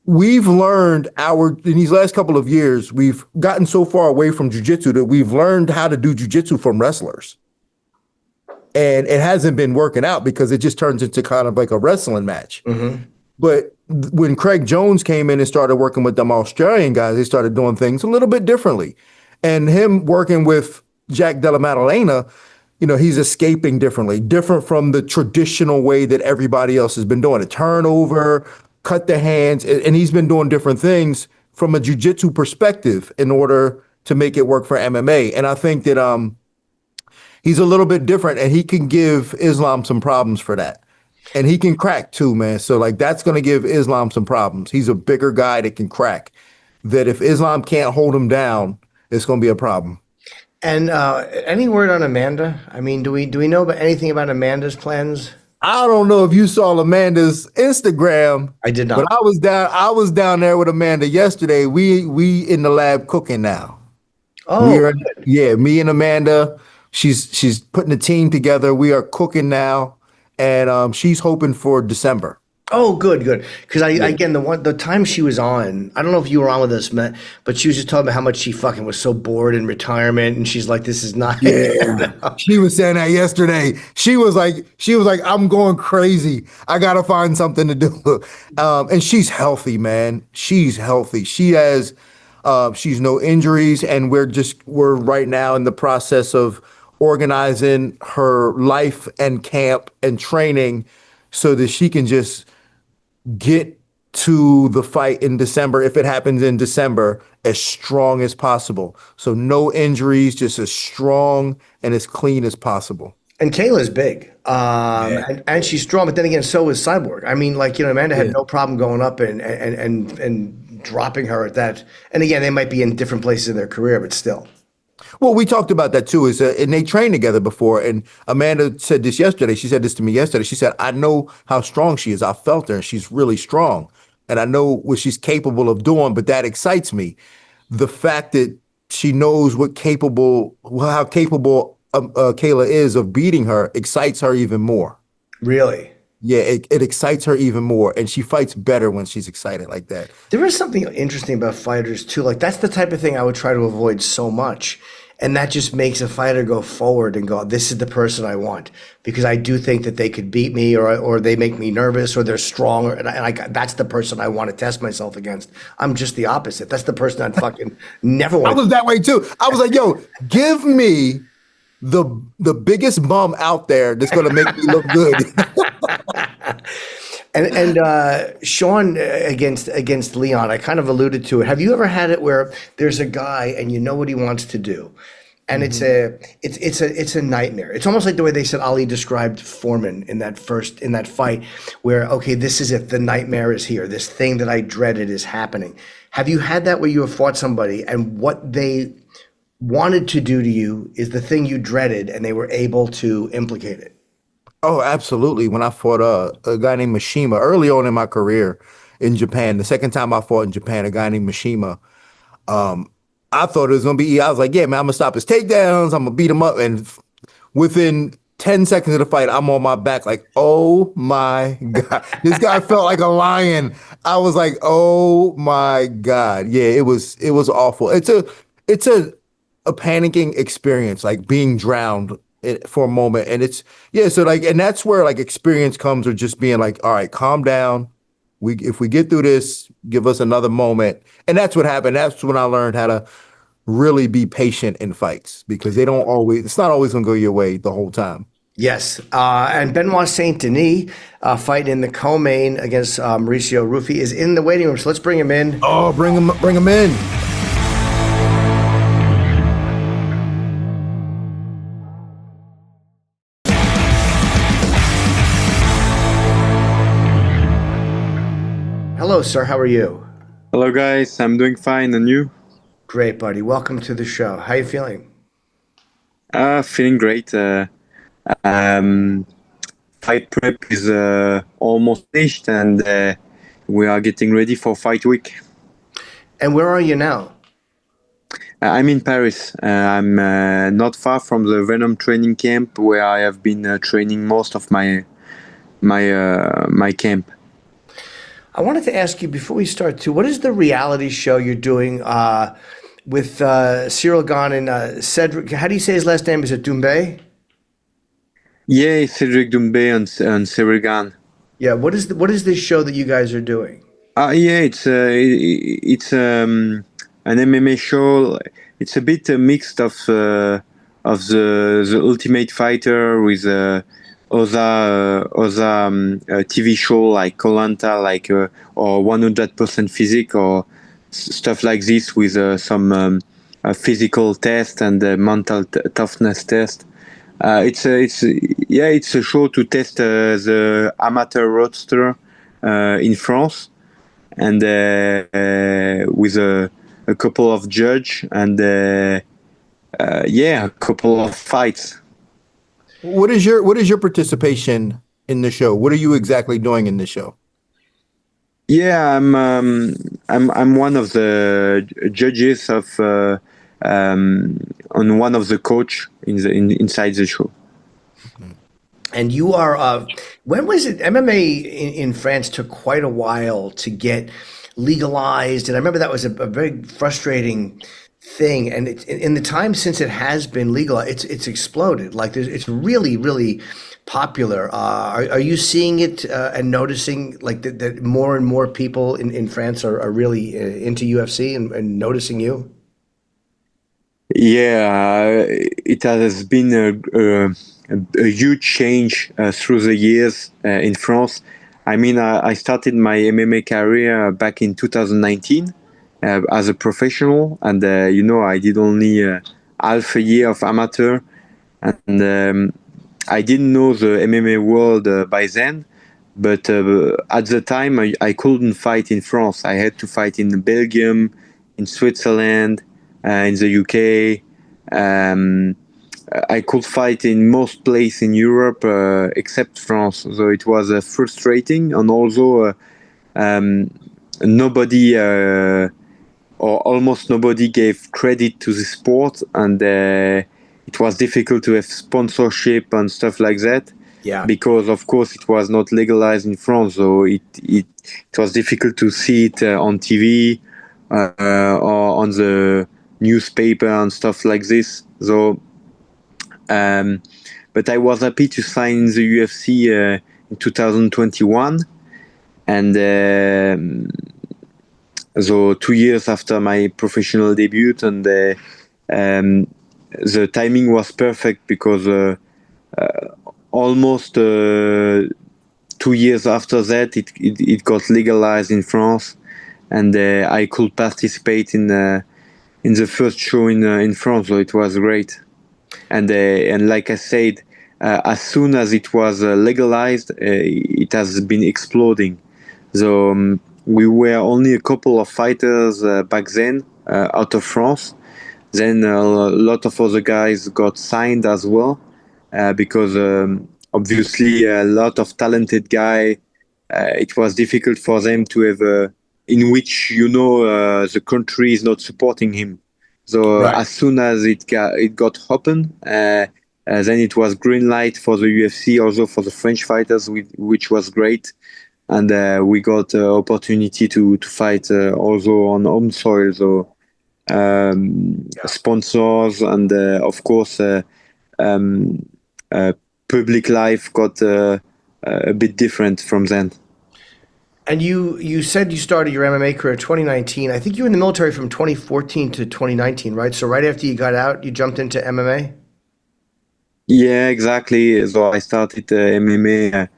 Speaker 8: we've learned in these last couple of years, we've gotten so far away from jiu-jitsu that we've learned how to do jiu-jitsu from wrestlers. And it hasn't been working out because it just turns into kind of like a wrestling match. Mm-hmm. But when Craig Jones came in and started working with them Australian guys, they started doing things a little bit differently. And him working with Jack Della Maddalena, he's escaping different from the traditional way that everybody else has been doing it. Turnover, cut the hands, and he's been doing different things from a jiu-jitsu perspective in order to make it work for MMA. And I think that he's a little bit different, and he can give Islam some problems for that. And he can crack too, man. So like that's going to give Islam some problems. He's a bigger guy that can crack. That if Islam can't hold him down, it's going to be a problem.
Speaker 7: And any word on Amanda? I mean, do we know about anything about Amanda's plans?
Speaker 8: I don't know if you saw Amanda's Instagram.
Speaker 7: I did not.
Speaker 8: But I was down there with Amanda yesterday. We in the lab cooking now.
Speaker 7: Oh,
Speaker 8: me and Amanda. She's putting a team together. We are cooking now. And she's hoping for December.
Speaker 7: Oh, good. Because again, the time she was on, I don't know if you were on with us, Matt, but she was just talking about how much she fucking was so bored in retirement, and she's like, "This is not."
Speaker 8: Yeah, she was saying that yesterday. She was like, "I'm going crazy. I gotta find something to do." And she's healthy, man. She's healthy. She has, she's no injuries, and we're right now in the process of organizing her life and camp and training so that she can just get to the fight in December, if it happens in December, as strong as possible. So no injuries, just as strong and as clean as possible.
Speaker 7: And Kayla's big, and she's strong, but then again, so is Cyborg. I mean, Amanda had no problem going up and dropping her at that. And again, they might be in different places in their career, but still.
Speaker 8: Well, we talked about that too, and they trained together before. And Amanda said this yesterday. She said this to me yesterday. She said, I know how strong she is. I felt her, and she's really strong. And I know what she's capable of doing, but that excites me. The fact that she knows how capable Kayla is of beating her excites her even more.
Speaker 7: Really?
Speaker 8: Yeah, it excites her even more, and she fights better when she's excited like that.
Speaker 7: There is something interesting about fighters too. Like that's the type of thing I would try to avoid so much, and that just makes a fighter go forward and go, "This is the person I want," because I do think that they could beat me, or they make me nervous, or they're strong, and that's the person I want to test myself against. I'm just the opposite. That's the person I'd fucking never want.
Speaker 8: I was that way too. I was like, "Yo, give me the biggest bum out there that's going to make me look good."
Speaker 7: And Sean against Leon, I kind of alluded to it. Have you ever had it where there's a guy and you know what he wants to do, And it's a nightmare. It's almost like the way they said Ali described Foreman in that fight, where okay, this is it. The nightmare is here. This thing that I dreaded is happening. Have you had that where you have fought somebody and what they wanted to do to you is the thing you dreaded, and they were able to implicate it?
Speaker 8: Oh, absolutely. When I fought a guy named Mishima early on in my career in Japan, the second time I fought in Japan, a guy named Mishima, I thought it was going to be, I was like, yeah, man, I'm going to stop his takedowns. I'm going to beat him up. And within 10 seconds of the fight, I'm on my back like, oh my God. This guy felt like a lion. I was like, oh my God. Yeah, it was awful. It's a panicking experience, like being drowned for a moment. And so like, and that's where like experience comes, or just being like, all right, calm down. If we get through this, give us another moment. And that's what happened. That's when I learned how to really be patient in fights, because it's not always going to go your way the whole time.
Speaker 7: Yes. And Benoit Saint Denis fighting in the co-main against Mauricio Ruffy is in the waiting room. So let's bring him in.
Speaker 8: Oh, bring him in.
Speaker 7: Hello, sir. How are you?
Speaker 10: Hello, guys. I'm doing fine. And you?
Speaker 7: Great, buddy. Welcome to the show. How are you feeling?
Speaker 10: Feeling great. Fight prep is almost finished, and we are getting ready for fight week.
Speaker 7: And where are you now?
Speaker 10: I'm in Paris. I'm not far from the Venom training camp, where I have been training most of my camp.
Speaker 7: I wanted to ask you before we start too, what is the reality show you're doing with Cyril Gane and Cedric? How do you say his last name? Is it Doumbé?
Speaker 10: Yeah, Cedric Doumbé and Cyril Gane.
Speaker 7: Yeah, what is this show that you guys are doing?
Speaker 10: Yeah, it's an MMA show. It's a bit mixed of the Ultimate Fighter with other TV show like Koh-Lanta, like or 100% Physique or stuff like this, with some physical test and mental toughness test. It's a show to test the amateur roadster in France, and with a couple of judge and a couple of fights.
Speaker 8: What is your participation in the show? What are you exactly doing in the show?
Speaker 10: Yeah, I'm one of the judges on one of the coach inside the show.
Speaker 7: And you are when was it? MMA in France took quite a while to get legalized, and I remember that was a very frustrating thing. And in the time since it has been legal, it's exploded. Like it's really, really popular. Are you seeing it and noticing like that more and more people in France are really into UFC and noticing you?
Speaker 10: Yeah, it has been a huge change through the years in France. I mean, I started my MMA career back in 2019. As a professional, and I did only half a year of amateur, and I didn't know the MMA world by then, but at the time I couldn't fight in France. I had to fight in Belgium, in Switzerland, in the UK. I could fight in most places in Europe except France, so it was frustrating, and also nobody or almost nobody gave credit to the sport, and it was difficult to have sponsorship and stuff like that.
Speaker 7: Yeah.
Speaker 10: Because of course it was not legalized in France, so it was difficult to see it on TV or on the newspaper and stuff like this. So, but I was happy to sign the UFC in 2021, and so 2 years after my professional debut, and the timing was perfect, because almost 2 years after that it got legalized in France, and I could participate in the first show in France, so it was great. And like I said, as soon as it was legalized, it has been exploding. So we were only a couple of fighters back then out of France. Then a lot of other guys got signed as well, because obviously a lot of talented guy. It was difficult for them to have in which the country is not supporting him. So
Speaker 7: Right.
Speaker 10: as soon as it got open, then it was green light for the UFC, also for the French fighters, which was great. And we got opportunity to fight also on home soil. So sponsors and of course public life got a bit different from then.
Speaker 7: And you said you started your MMA career in 2019. I think you were in the military from 2014 to 2019, right? So right after you got out, you jumped into MMA?
Speaker 10: Yeah, exactly. So I started MMA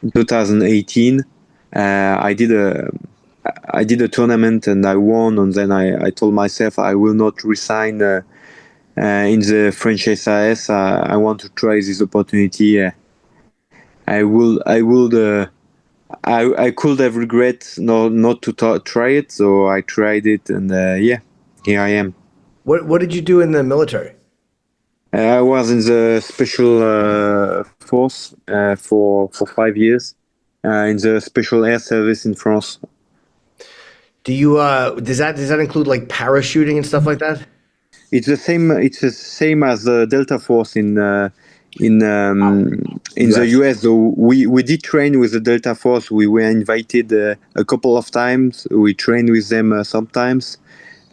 Speaker 10: in 2018. I did a tournament and I won, and then I told myself I will not resign in the French SAS. I want to try this opportunity. I could have regret not to try it, so I tried it, and here I am.
Speaker 7: What did you do in the military?
Speaker 10: I was in the special force for 5 years in the special air service in France.
Speaker 7: Do you does that include like parachuting and stuff like that?
Speaker 10: It's the same. It's the same as the Delta Force in the US. So we did train with the Delta Force. We were invited a couple of times. We trained with them sometimes.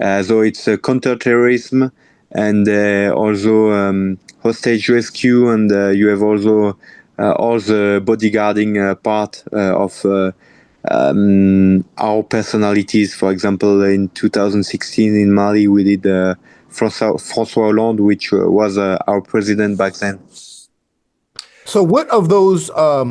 Speaker 10: So it's counter-terrorism and also hostage rescue, and you have also all the bodyguarding part of our personalities. For example, in 2016 in Mali, we did François Hollande, which was our president back then.
Speaker 8: So what of those, I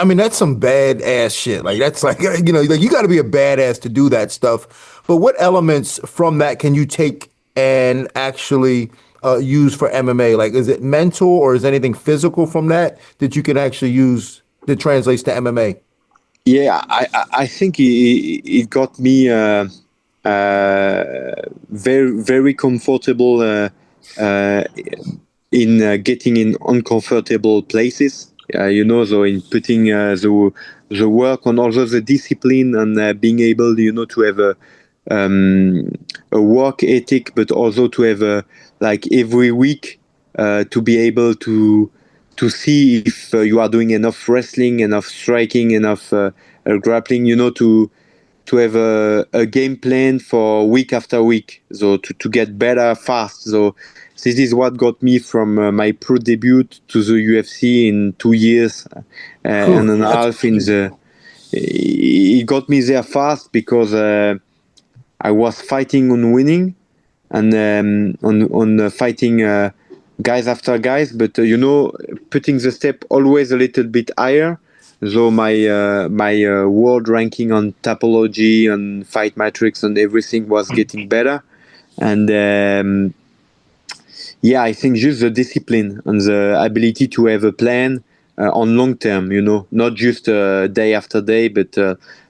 Speaker 8: mean, that's some badass shit. Like, that's like, like you got to be a badass to do that stuff. But what elements from that can you take and actually use for MMA? Like, is it mental or is anything physical from that you can actually use that translates to MMA?
Speaker 10: Yeah, I think it got me very, very comfortable in getting in uncomfortable places. So in putting the work on, also the discipline, and being able, to have a work ethic, but also to have like every week to be able to see if you are doing enough wrestling, enough striking, enough grappling, to have a game plan for week after week, so to get better fast. So this is what got me from my pro debut to the UFC in 2 years and a half. It got me there fast because I was fighting on winning and on fighting guys after guys, but putting the step always a little bit higher. So my world ranking on Tapology and Fight Matrix and everything was getting better, and I think just the discipline and the ability to have a plan on long term, not just day after day, but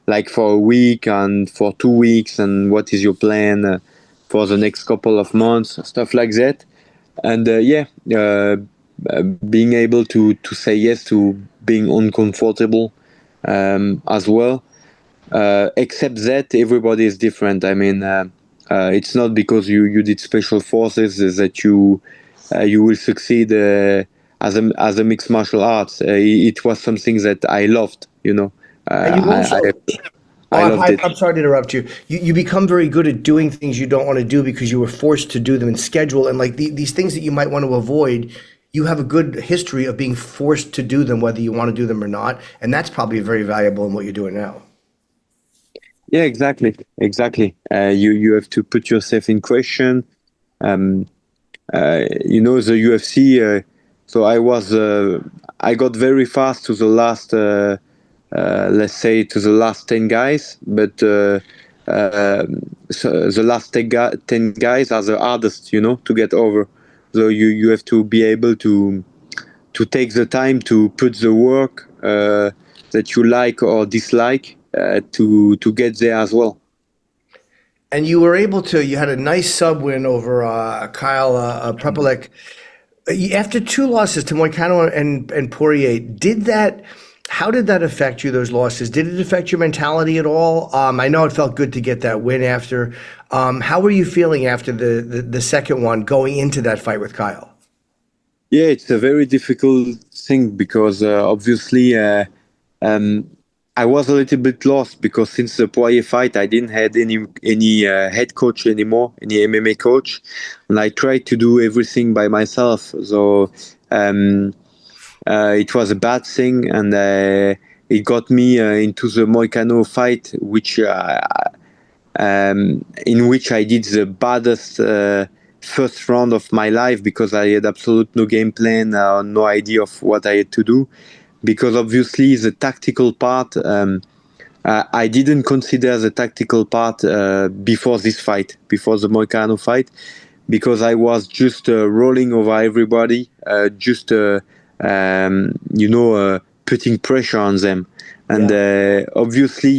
Speaker 10: like for a week and for 2 weeks, and what is your plan for the next couple of months, stuff like that. And being able to say yes to being uncomfortable as well. Except that everybody is different. I mean, it's not because you did special forces that you will succeed as a mixed martial arts. It was something that I loved. I loved it.
Speaker 7: I'm sorry to interrupt you. You become very good at doing things you don't want to do because you were forced to do them in schedule, and like these things that you might want to avoid. You have a good history of being forced to do them, whether you want to do them or not, and that's probably very valuable in what you're doing now.
Speaker 10: Yeah, exactly. You have to put yourself in question. The UFC. So I got very fast to the last, let's say, to the last 10 guys, but so the last 10 guys are the hardest, to get over. So you have to be able to take the time to put the work that you like or dislike to get there as well.
Speaker 7: And you were able to, you had a nice sub win over Kyle Prepolek. After 2 losses to Moicano and Poirier, how did that affect you, those losses? Did it affect your mentality at all? I know it felt good to get that win after. How were you feeling after the second one going into that fight with Kyle?
Speaker 10: Yeah, it's a very difficult thing because obviously I was a little bit lost because since the Poirier fight, I didn't have any head coach anymore, any MMA coach, and I tried to do everything by myself. So it was a bad thing, and it got me into the Moicano fight, in which I did the baddest first round of my life because I had absolute no game plan, no idea of what I had to do. Because obviously the tactical part, I didn't consider the tactical part before this fight, before the Moicano fight, because I was just rolling over everybody, putting pressure on them. And obviously,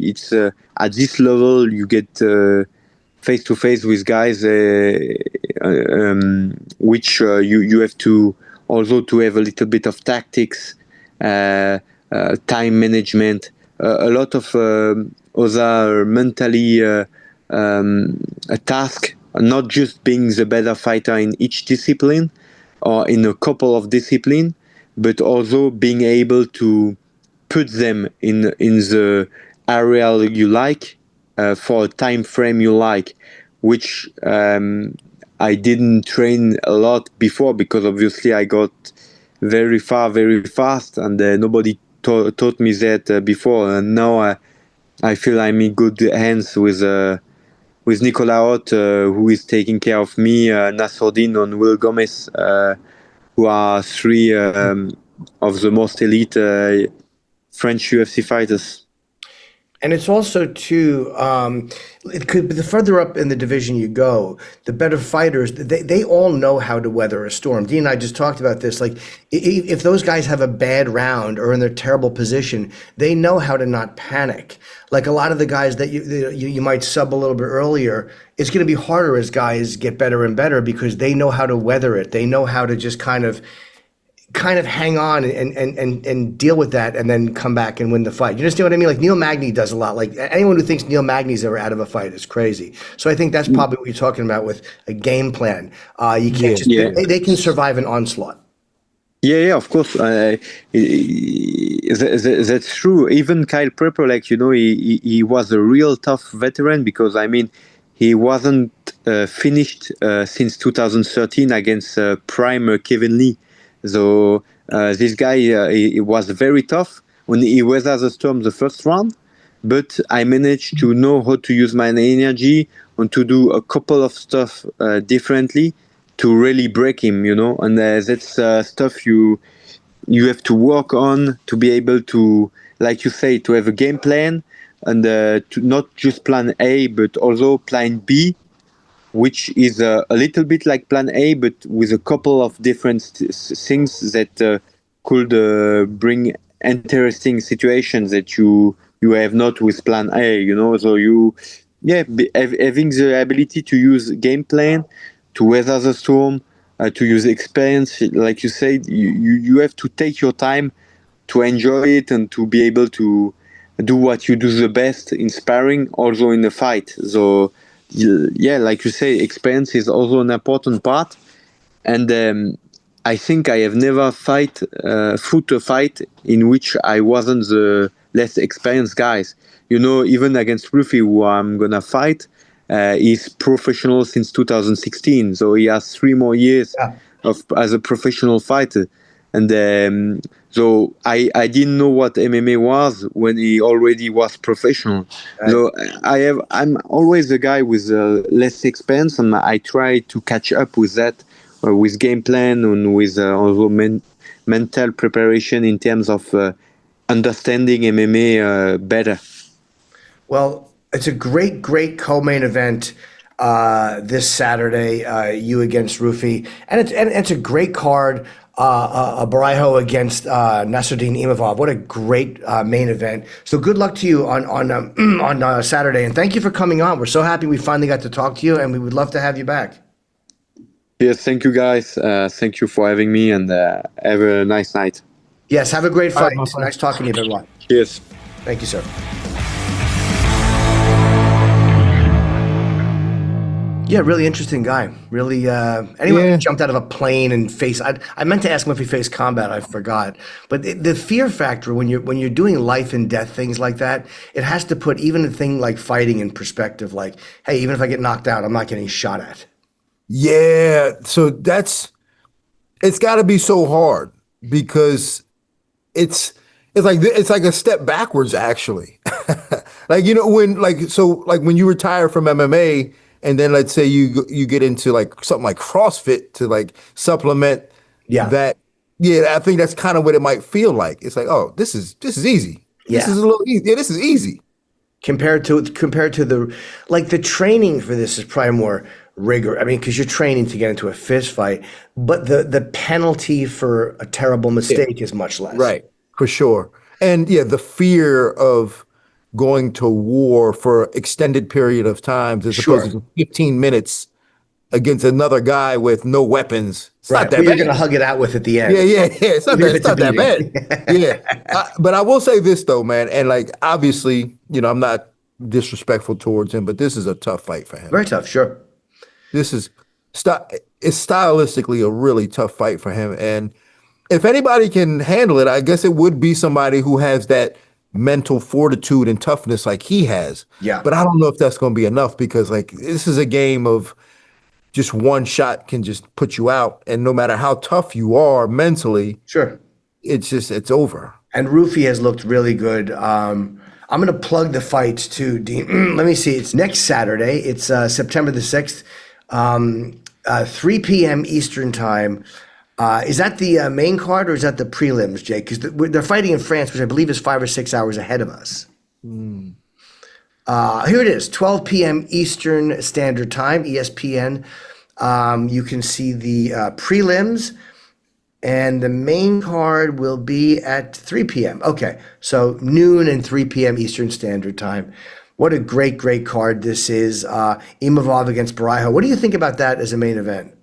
Speaker 10: it's at this level you get face to face with guys, which you have to also to have a little bit of tactics. Time management, a lot of other mentally a task, not just being the better fighter in each discipline or in a couple of disciplines, but also being able to put them in the area you like for a time frame you like, which I didn't train a lot before because obviously I got very far, very fast, and nobody taught me that before. And now I feel I'm in good hands with Nicolas Hott, who is taking care of me, Nassourdine and Will Gomez, who are 3 of the most elite French UFC fighters.
Speaker 7: And it's also too, it could be the further up in the division you go, the better fighters, they all know how to weather a storm. Dean and I just talked about this. Like, if those guys have a bad round or in their terrible position, they know how to not panic. Like a lot of the guys that you might sub a little bit earlier, it's going to be harder as guys get better and better because they know how to weather it. They know how to just kind of hang on and deal with that and then come back and win the fight. You understand what I mean? Like Neil Magny does a lot. Like anyone who thinks Neil Magny's ever out of a fight is crazy. So I think that's probably what you're talking about with a game plan. You can't they can survive an onslaught.
Speaker 10: Yeah, of course. That's true. Even Kyle Prepolek, he was a real tough veteran because, he wasn't finished since 2013 against prime Kevin Lee. So this guy he was very tough when he weathered the storm the first round, but I managed to know how to use my energy and to do a couple of stuff differently to really break him, and that's stuff you have to work on to be able to, like you say, to have a game plan and to not just plan A but also plan B, which is a little bit like plan A, but with a couple of different things that could bring interesting situations that you have not with plan A, So having the ability to use game plan, to weather the storm, to use experience, like you said, you have to take your time to enjoy it and to be able to do what you do the best in sparring, also in the fight. So like you say, experience is also an important part. And I think I have never fought a fight in which I wasn't the less experienced guys. Even against Ruffy, who I'm gonna fight, he's professional since 2016, so he has 3 more years as a professional fighter. And so I didn't know what MMA was when he already was professional. Right. So I'm always a guy with less experience, and I try to catch up with that, with game plan and with also mental preparation in terms of understanding MMA better.
Speaker 7: Well, It's a great co-main event this Saturday. You against Ruffy, and it's a great card. Barijo against Nasruddin Imavov. What a great main event. So good luck to you on Saturday, and thank you for coming on. We're so happy we finally got to talk to you, and we would love to have you back.
Speaker 10: Yes, thank you guys. Thank you for having me, and have a nice night.
Speaker 7: Yes, have a great fight. Nice talking to you, Benoit.
Speaker 10: Cheers.
Speaker 7: Thank you, sir. Yeah, really interesting guy. Really, anyone who jumped out of a plane and faced. I meant to ask him if he faced combat. I forgot. But the fear factor when you're doing life and death things like that, it has to put even a thing like fighting in perspective. Like, hey, even if I get knocked out, I'm not getting shot at.
Speaker 8: Yeah, so it's got to be so hard because it's like a step backwards actually. Like when you retire from MMA. And then let's say you get into like something like CrossFit to like supplement that. Yeah, I think that's kind of what it might feel like. It's like, oh, this is easy.
Speaker 7: Yeah.
Speaker 8: This is a little easy. Yeah, this is easy.
Speaker 7: Compared to the training for this is probably more rigor. I mean, because you're training to get into a fist fight, but the penalty for a terrible mistake is much less.
Speaker 8: Right, for sure. And yeah, the fear of going to war for extended period of times as opposed to 15 minutes against another guy with no weapons. It's not that bad.
Speaker 7: You're going to hug it out with at the end.
Speaker 8: Yeah. It's not that bad. Yeah. But I will say this though, man. And like, obviously, I'm not disrespectful towards him, but this is a tough fight for him.
Speaker 7: Very tough. Sure.
Speaker 8: This is it's stylistically a really tough fight for him. And if anybody can handle it, I guess it would be somebody who has that mental fortitude and toughness like he has.
Speaker 7: Yeah.
Speaker 8: But I don't know if that's going to be enough because like this is a game of just one shot can just put you out. And no matter how tough you are mentally, it's over.
Speaker 7: And Ruffy has looked really good. I'm going to plug the fights too, Dean. Let me see. It's next Saturday. It's September the 6th, 3 p.m. Eastern time. Is that the main card or is that the prelims, Jake? Because they're fighting in France, which I believe is 5 or 6 hours ahead of us. Here it is, 12 p.m. Eastern Standard Time, ESPN. You can see the prelims, and the main card will be at 3 p.m. Okay, so noon and 3 p.m. Eastern Standard Time. What a great card this is. Imavov against Barijo. What do you think about that as a main event?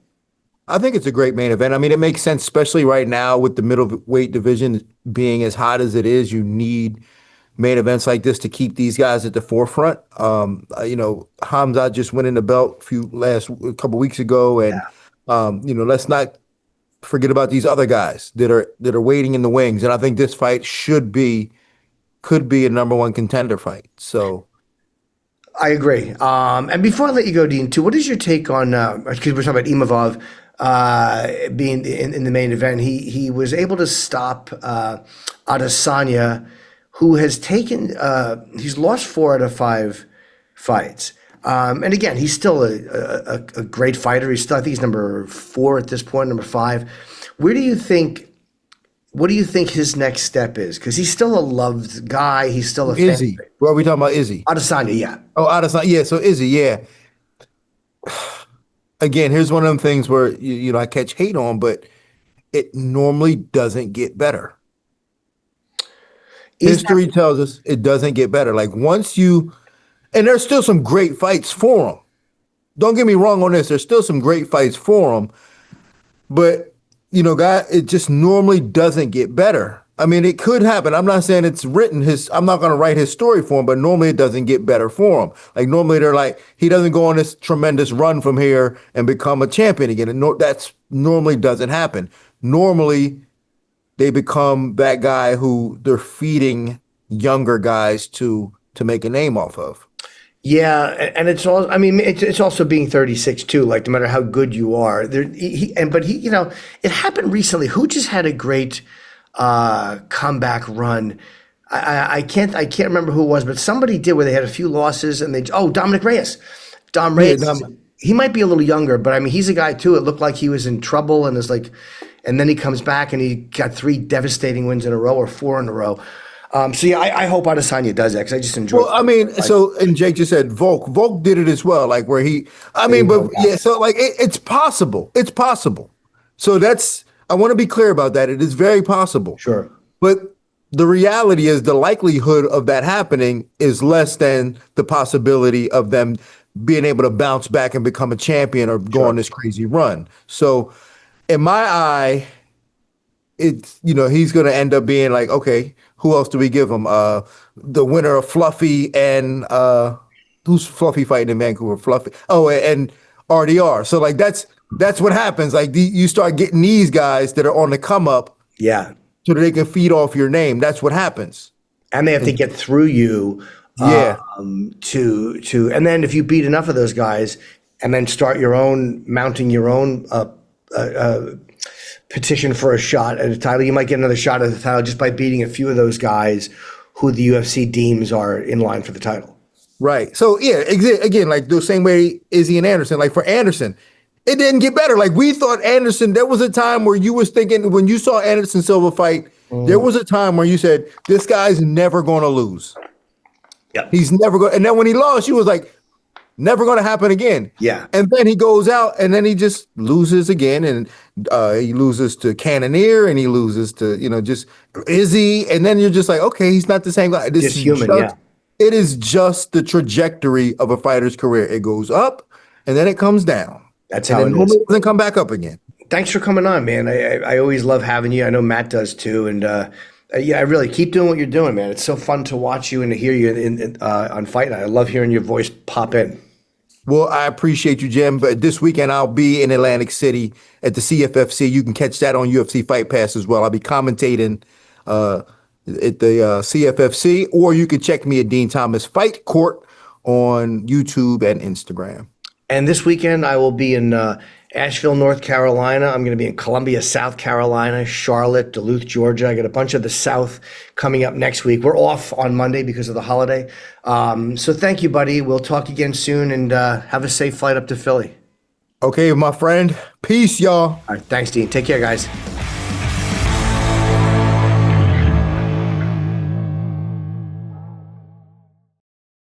Speaker 8: I think it's a great main event. I mean, it makes sense, especially right now with the middleweight division being as hot as it is. You need main events like this to keep these guys at the forefront. Hamzat just winning the belt a couple weeks ago, and let's not forget about these other guys that are waiting in the wings. And I think this fight could be a number one contender fight. So.
Speaker 7: I agree. And before I let you go, Dean, too, what is your take on, because we're talking about Imavov being in the main event, he was able to stop Adesanya, who has he's lost 4 out of 5 fights. And again, he's still a great fighter. I think he's number 4 at this point, number 5. What do you think his next step is? Because he's still a loved guy. He's still a fan.
Speaker 8: Izzy. What are we talking about, Izzy?
Speaker 7: Adesanya, yeah.
Speaker 8: Oh, Adesanya. Yeah, so Izzy, yeah. Again, here's one of them things where, I catch hate on, but it normally doesn't get better. History tells us it doesn't get better. Like and there's still some great fights for him. Don't get me wrong on this. There's still some great fights for him, but it just normally doesn't get better. I mean, it could happen. I'm not saying it's written. I'm not going to write his story for him, but normally it doesn't get better for him. Like normally they're like, he doesn't go on this tremendous run from here and become a champion again. And that's normally doesn't happen. Normally they become that guy who they're feeding younger guys to make a name off of.
Speaker 7: Yeah, and it's all. I mean, it's also being 36 too. Like no matter how good you are, it happened recently. Who just had a great comeback run? I can't remember who it was, but somebody did where they had a few losses and Dominic Reyes. Dom Reyes. He might be a little younger, but I mean, he's a guy too. It looked like he was in trouble, and then he comes back and he got 3 devastating wins in a row or 4 in a row. So yeah, I hope Adesanya does that because I just enjoy.
Speaker 8: Well, I mean, and Jake just said Volk. Volk did it as well. Like where so like it's possible. It's possible. So I want to be clear about that. It is very possible.
Speaker 7: Sure.
Speaker 8: But the reality is the likelihood of that happening is less than the possibility of them being able to bounce back and become a champion or go on this crazy run. So in my eye, it's, he's going to end up being like, okay, who else do we give him? The winner of Fluffy and who's Fluffy fighting in Vancouver? Fluffy. Oh, and RDR. So like that's what happens. Like you start getting these guys that are on the come up.
Speaker 7: Yeah.
Speaker 8: So that they can feed off your name. That's what happens.
Speaker 7: And they have to get through you. And then if you beat enough of those guys and then start mounting your own petition for a shot at a title, you might get another shot at the title just by beating a few of those guys who the UFC deems are in line for the title.
Speaker 8: Right. So yeah, again, like the same way Izzy and Anderson, like for Anderson, it didn't get better. Like we thought Anderson, there was a time where you was thinking when you saw Anderson Silva fight, there was a time where you said, this guy's never going to lose.
Speaker 7: Yeah.
Speaker 8: He's never going. And then when he lost, you was like, never going to happen again.
Speaker 7: Yeah.
Speaker 8: And then he goes out and then he just loses again. And he loses to Cannonier and he loses to, just Izzy. And then you're just like, okay, he's not the same guy. This is human. It is just the trajectory of a fighter's career. It goes up and then it comes down.
Speaker 7: That's how it is.
Speaker 8: It doesn't come back up again.
Speaker 7: Thanks for coming on, man. I always love having you. I know Matt does too. And I really keep doing what you're doing, man. It's so fun to watch you and to hear you on Fight Night. I love hearing your voice pop in.
Speaker 8: Well, I appreciate you, Jim. But this weekend I'll be in Atlantic City at the CFFC. You can catch that on UFC Fight Pass as well. I'll be commentating at the CFFC, or you can check me at Dean Thomas Fight Court on YouTube and Instagram.
Speaker 7: And this weekend, I will be in Asheville, North Carolina. I'm going to be in Columbia, South Carolina, Charlotte, Duluth, Georgia. I got a bunch of the South coming up next week. We're off on Monday because of the holiday. So thank you, buddy. We'll talk again soon, and have a safe flight up to Philly.
Speaker 8: Okay, my friend. Peace, y'all.
Speaker 7: All right. Thanks, Dean. Take care, guys.